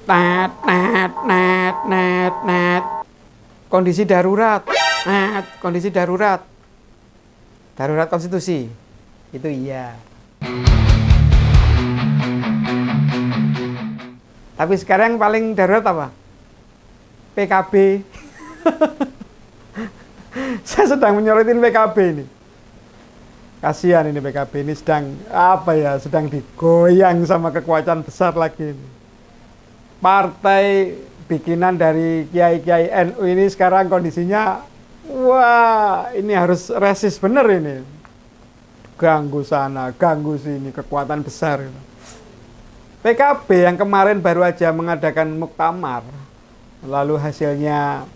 Tat, tat, tat, tat, tat. Kondisi darurat. Kondisi darurat. Darurat konstitusi. Itu iya. Tapi sekarang yang paling darurat apa? PKB. Saya sedang menyorotin PKB ini. Kasihan ini PKB ini sedang sedang digoyang sama kekuatan besar lagi ini. Partai bikinan dari kiai-kiai NU ini sekarang kondisinya ini harus resist bener ini. Ganggu sana, ganggu sini, kekuatan besar. PKB yang kemarin baru aja mengadakan muktamar, lalu hasilnya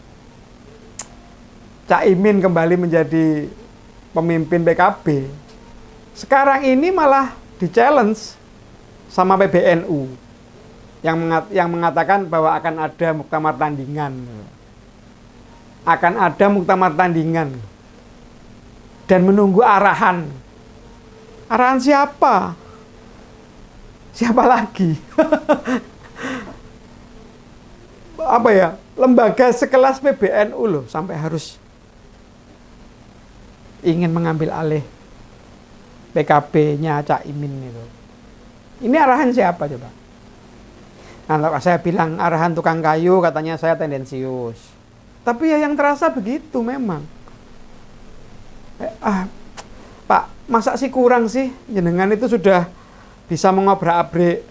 Caimin kembali menjadi pemimpin PKB. Sekarang ini malah di-challenge sama PBNU yang mengatakan bahwa akan ada muktamar tandingan. Akan ada muktamar tandingan. Dan menunggu arahan. Arahan siapa? Siapa lagi? Lembaga sekelas PBNU loh sampai harus ingin mengambil alih PKB-nya Caimin itu. Ini arahan siapa coba? Nah, kalau saya bilang arahan tukang kayu, katanya saya tendensius. Tapi ya yang terasa begitu memang. Pak, masa sih kurang sih? Jenengan itu sudah bisa mengobrak-abrik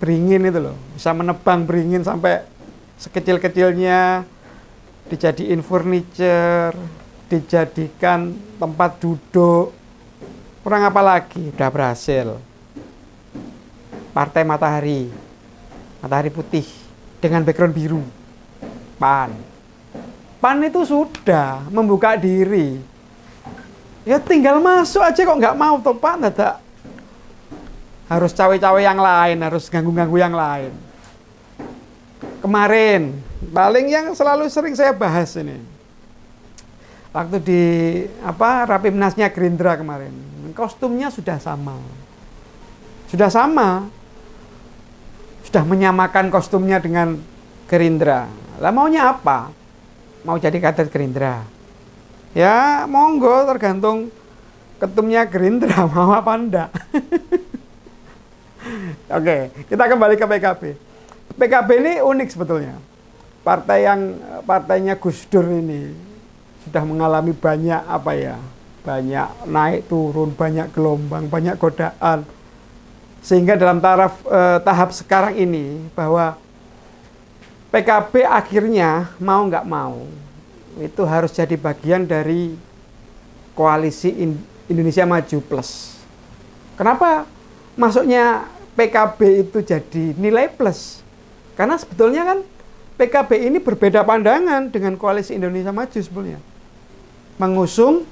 beringin itu loh. Bisa menebang beringin sampai sekecil-kecilnya, dijadiin furniture, dijadikan tempat duduk. Kurang apa lagi? Udah berhasil. Partai Matahari Putih dengan background biru. PAN itu sudah membuka diri. Ya tinggal masuk aja kok nggak mau toh Pak, dadak harus cawe-cawe yang lain, harus ganggu-ganggu yang lain. Kemarin paling yang selalu sering saya bahas ini, waktu di Rapimnasnya Gerindra kemarin, kostumnya sudah sama, sudah menyamakan kostumnya dengan Gerindra. Lah maunya apa? Mau jadi kader Gerindra? Ya monggo, tergantung ketumnya Gerindra mau apa enggak. Oke, kita kembali ke PKB. PKB ini unik sebetulnya. Partainya Gus Dur ini sudah mengalami banyak banyak naik turun, banyak gelombang, banyak godaan. Sehingga dalam tahap sekarang ini bahwa PKB akhirnya mau nggak mau itu harus jadi bagian dari koalisi Indonesia Maju Plus. Kenapa masuknya PKB itu jadi nilai plus? Karena sebetulnya kan PKB ini berbeda pandangan dengan koalisi Indonesia Maju sebetulnya. Mengusung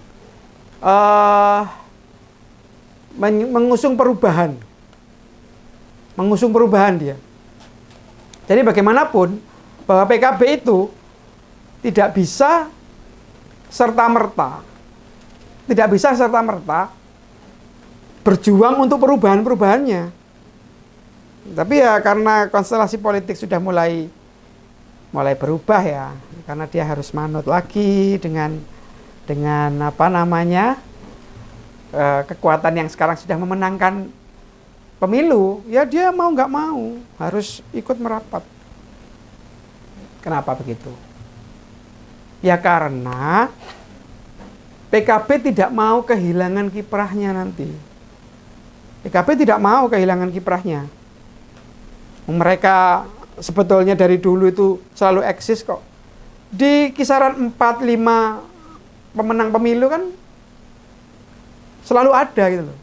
perubahan. Mengusung perubahan dia. Jadi bagaimanapun bahwa PKB itu tidak bisa serta-merta berjuang untuk perubahan-perubahannya. Tapi ya karena konstelasi politik sudah mulai berubah ya, karena dia harus manut lagi dengan kekuatan yang sekarang sudah memenangkan pemilu, ya dia mau nggak mau harus ikut merapat. Kenapa begitu? Ya karena PKB tidak mau kehilangan kiprahnya nanti. PKB tidak mau kehilangan kiprahnya. Mereka sebetulnya dari dulu itu selalu eksis kok. Di kisaran 4-5 pemenang pemilu kan selalu ada gitu loh.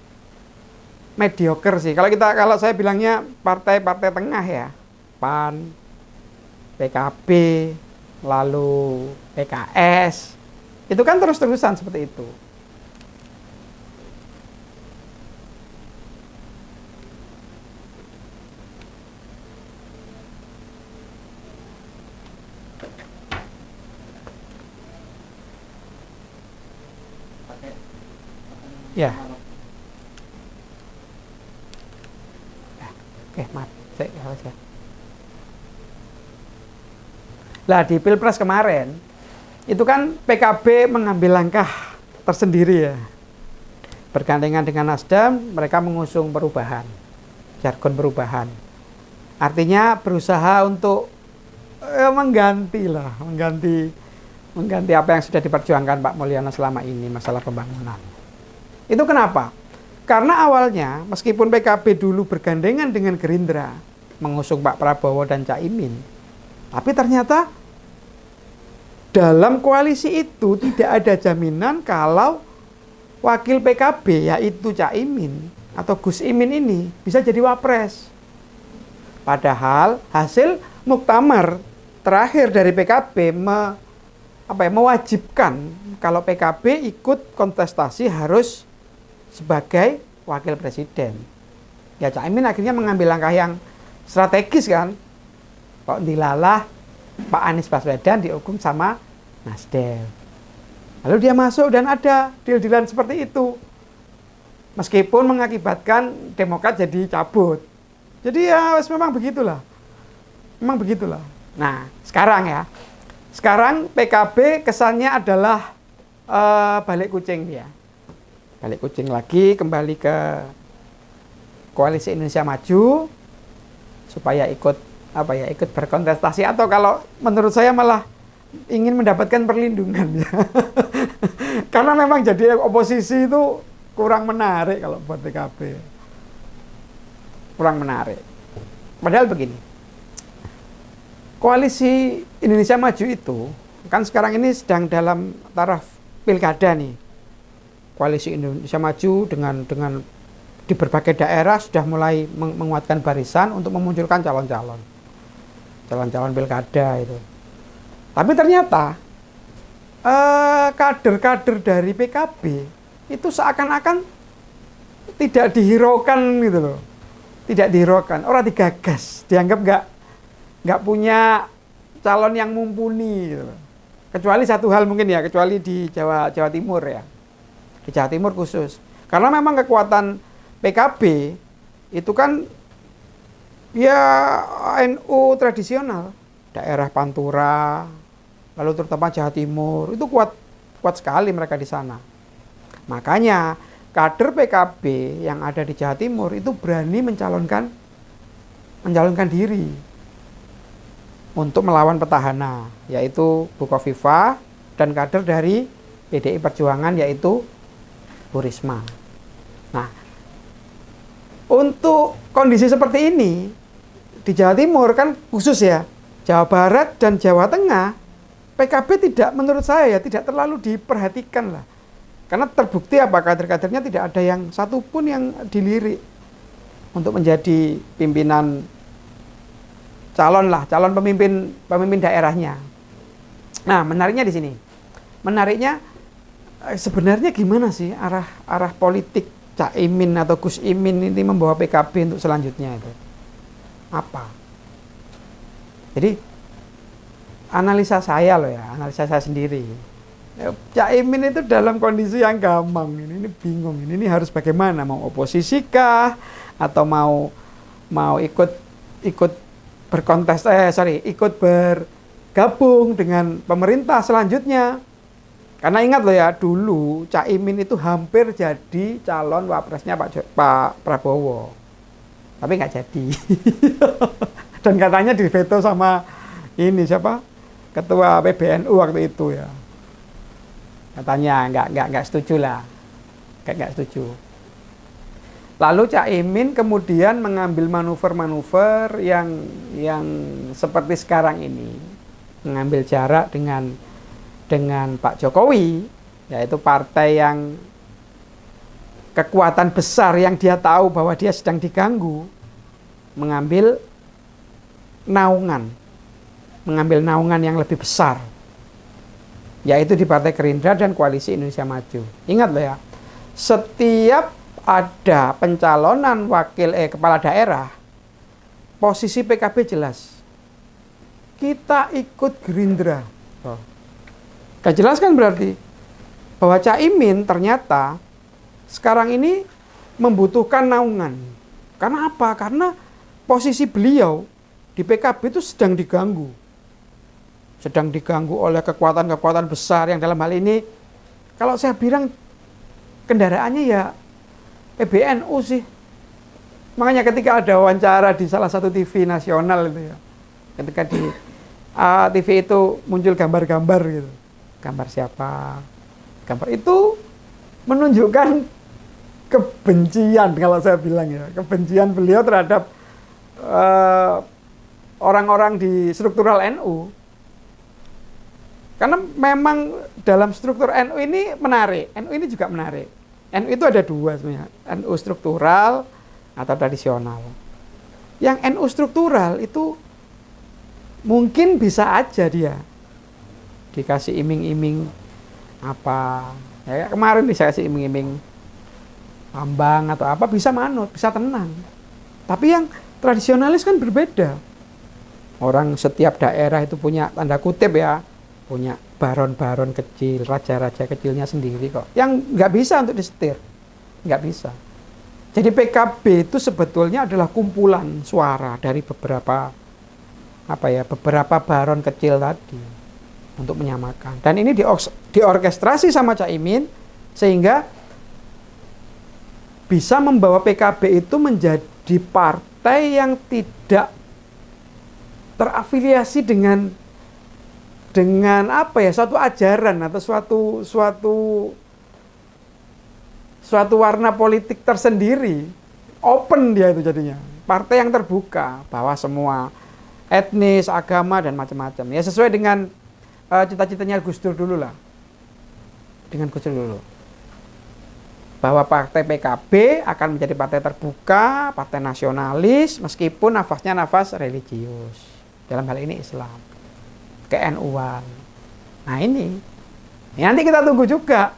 Mediocre sih. Kalau saya bilangnya partai-partai tengah ya. PAN, PKB, lalu PKS. Itu kan terus-terusan seperti itu. Ya. Oke, maaf. Saya Lah di Pilpres kemarin itu kan PKB mengambil langkah tersendiri ya. Bergandengan dengan Nasdem, mereka mengusung perubahan, jargon perubahan. Artinya berusaha untuk mengganti apa yang sudah diperjuangkan Pak Mulyono selama ini, masalah pembangunan. Itu kenapa? Karena awalnya meskipun PKB dulu bergandengan dengan Gerindra mengusung Pak Prabowo dan Caimin, tapi ternyata dalam koalisi itu tidak ada jaminan kalau wakil PKB yaitu Caimin atau Gus Imin ini bisa jadi wapres. Padahal hasil muktamar terakhir dari PKB mewajibkan kalau PKB ikut kontestasi harus sebagai wakil presiden. Ya Caimin akhirnya mengambil langkah yang strategis kan. Kok dilalah Pak Anies Baswedan dihukum sama Nasdem. Lalu dia masuk dan ada deal-dealan seperti itu. Meskipun mengakibatkan Demokrat jadi cabut. Jadi ya memang begitulah. Memang begitulah. Nah, sekarang ya. Sekarang PKB kesannya adalah balik kucing dia. Balik kucing lagi, kembali ke Koalisi Indonesia Maju supaya ikut berkontestasi, atau kalau menurut saya malah ingin mendapatkan perlindungan ya. Karena memang jadi oposisi itu kurang menarik kalau buat PKB. Kurang menarik. Padahal begini. Koalisi Indonesia Maju itu kan sekarang ini sedang dalam taraf pilkada nih. Koalisi Indonesia Maju dengan di berbagai daerah sudah mulai menguatkan barisan untuk memunculkan calon-calon pilkada itu. Tapi ternyata kader-kader dari PKB itu seakan-akan tidak dihiraukan gitu loh, tidak dihiraukan, orang digagas, dianggap nggak punya calon yang mumpuni gitu loh. Kecuali satu hal mungkin ya, kecuali di Jawa Timur ya. Di Jawa Timur khusus. Karena memang kekuatan PKB itu kan ya NU tradisional, daerah Pantura, lalu terutama Jawa Timur, itu kuat sekali mereka di sana. Makanya kader PKB yang ada di Jawa Timur itu berani mencalonkan diri untuk melawan petahana, yaitu Bukoviva, dan kader dari PDI Perjuangan yaitu Bu Risma. Nah, untuk kondisi seperti ini di Jawa Timur kan khusus ya, Jawa Barat dan Jawa Tengah, PKB tidak, menurut saya ya, tidak terlalu diperhatikan lah. Karena terbukti apa, kader-kadernya tidak ada yang satupun yang dilirik untuk menjadi pimpinan calon pemimpin daerahnya. Nah, menariknya di sini. Menariknya sebenarnya gimana sih arah politik Caimin atau Gus Imin ini membawa PKB untuk selanjutnya itu? Apa? Jadi analisa saya sendiri. Caimin itu dalam kondisi yang gampang, ini bingung, ini harus bagaimana, mau oposisi kah atau mau ikut bergabung dengan pemerintah selanjutnya. Karena ingat loh ya, dulu Caimin itu hampir jadi calon wapresnya Pak Prabowo. Tapi nggak jadi. Dan katanya diveto sama ini siapa? Ketua PBNU waktu itu ya. Katanya nggak setuju lah. Nggak setuju. Lalu Caimin kemudian mengambil manuver-manuver yang seperti sekarang ini. Mengambil jarak dengan Pak Jokowi, yaitu partai yang kekuatan besar yang dia tahu bahwa dia sedang diganggu, mengambil naungan yang lebih besar, yaitu di Partai Gerindra dan Koalisi Indonesia Maju. Ingat loh ya, setiap ada pencalonan kepala daerah, posisi PKB jelas. Kita ikut Gerindra. Gak jelas kan berarti bahwa Caimin ternyata sekarang ini membutuhkan naungan. Karena apa? Karena posisi beliau di PKB itu sedang diganggu. sedang diganggu oleh kekuatan-kekuatan besar yang dalam hal ini, kalau saya bilang kendaraannya ya PBNU sih. Makanya ketika ada wawancara di salah satu TV nasional itu ya, ketika di TV itu muncul gambar-gambar gitu, gambar siapa, gambar itu menunjukkan kebencian, kalau saya bilang ya, kebencian beliau terhadap orang-orang di struktural NU. Karena memang dalam struktur NU ini menarik, NU ini juga menarik. NU itu ada dua sebenarnya, NU struktural atau tradisional. Yang NU struktural itu mungkin bisa aja dia dikasih iming-iming apa, ya kemarin saya kasih iming-iming ambang atau apa, bisa manut, bisa tenang. Tapi yang tradisionalis kan berbeda. Orang setiap daerah itu punya, tanda kutip ya, punya baron-baron kecil, raja-raja kecilnya sendiri kok. Yang nggak bisa untuk disetir, nggak bisa. Jadi PKB itu sebetulnya adalah kumpulan suara dari beberapa baron kecil tadi untuk menyamakan. Dan ini diorkestrasi sama Caimin sehingga bisa membawa PKB itu menjadi partai yang tidak terafiliasi dengan suatu ajaran atau suatu warna politik tersendiri. Open dia itu jadinya. Partai yang terbuka bahwa semua etnis, agama dan macam-macam. Ya sesuai dengan cita-citanya Gus Dur dulu lah. Dengan Gus Dur dulu. Bahwa partai PKB akan menjadi partai terbuka, partai nasionalis, meskipun nafasnya nafas religius. Dalam hal ini Islam. ke-NU-an. Nah ini nanti kita tunggu juga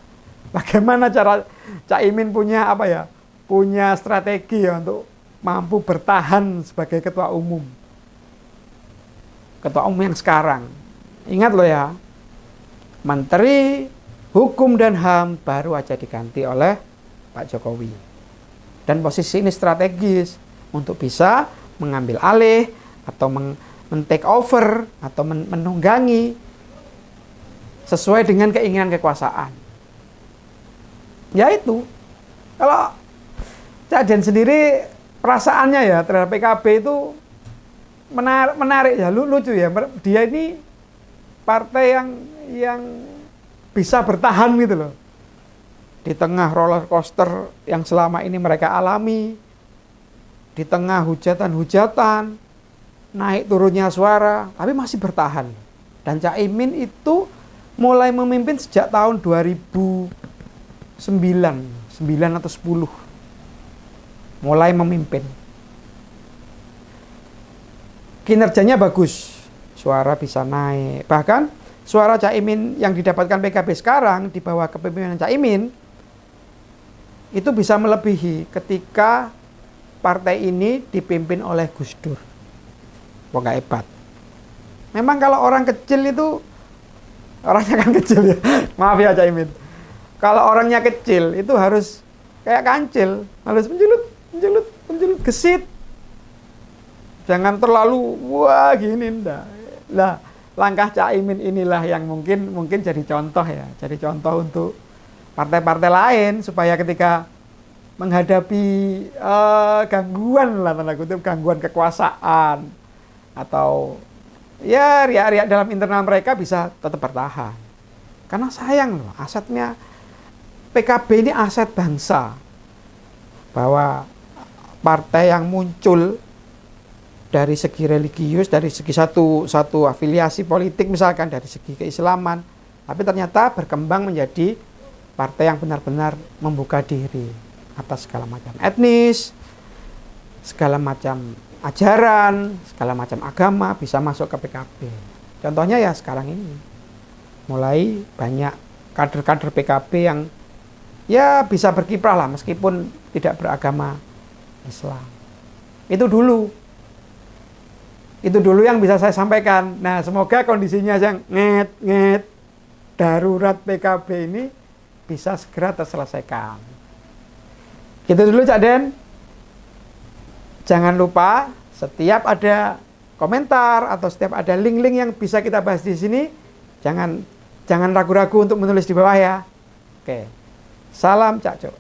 bagaimana cara Caimin punya punya strategi untuk mampu bertahan sebagai ketua umum yang sekarang. Ingat loh ya, Menteri Hukum dan HAM baru aja diganti oleh Pak Jokowi, dan posisi ini strategis untuk bisa mengambil alih atau men-take over atau menunggangi sesuai dengan keinginan kekuasaan. Yaitu, kalau Cak Den sendiri perasaannya ya terhadap PKB itu menarik ya, lucu ya. Dia ini partai yang bisa bertahan gitu loh. Di tengah roller coaster yang selama ini mereka alami, di tengah hujatan-hujatan, naik turunnya suara, tapi masih bertahan. Dan Caimin itu mulai memimpin sejak tahun 2009 atau 10. Mulai memimpin. Kinerjanya bagus, suara bisa naik. Bahkan suara Caimin yang didapatkan PKB sekarang di bawah kepemimpinan Caimin itu bisa melebihi ketika partai ini dipimpin oleh Gus Dur. Pokoknya hebat. Memang kalau orang kecil itu, orangnya kan kecil ya, maaf ya Caimin. Kalau orangnya kecil itu harus kayak kancil, harus menjulut gesit. Jangan terlalu wah gini ndak. Lah, langkah Caimin inilah yang mungkin jadi contoh ya, jadi contoh untuk partai-partai lain supaya ketika menghadapi gangguan lah tanda kutip, gangguan kekuasaan atau ya riak-riak dalam internal mereka bisa tetap bertahan. Karena sayang loh, asetnya PKB ini aset bangsa. Bahwa partai yang muncul dari segi religius, dari segi satu afiliasi politik misalkan, dari segi keislaman, tapi ternyata berkembang menjadi partai yang benar-benar membuka diri atas segala macam etnis, segala macam ajaran, segala macam agama bisa masuk ke PKB. Contohnya ya sekarang ini, mulai banyak kader-kader PKB yang ya bisa berkiprah lah meskipun tidak beragama Islam. Itu dulu yang bisa saya sampaikan. Nah, semoga kondisinya yang darurat PKB ini bisa segera terselesaikan. Gitu dulu Cak Den. Jangan lupa setiap ada komentar atau setiap ada link-link yang bisa kita bahas di sini, jangan ragu-ragu untuk menulis di bawah ya. Oke. Salam Cak Cok.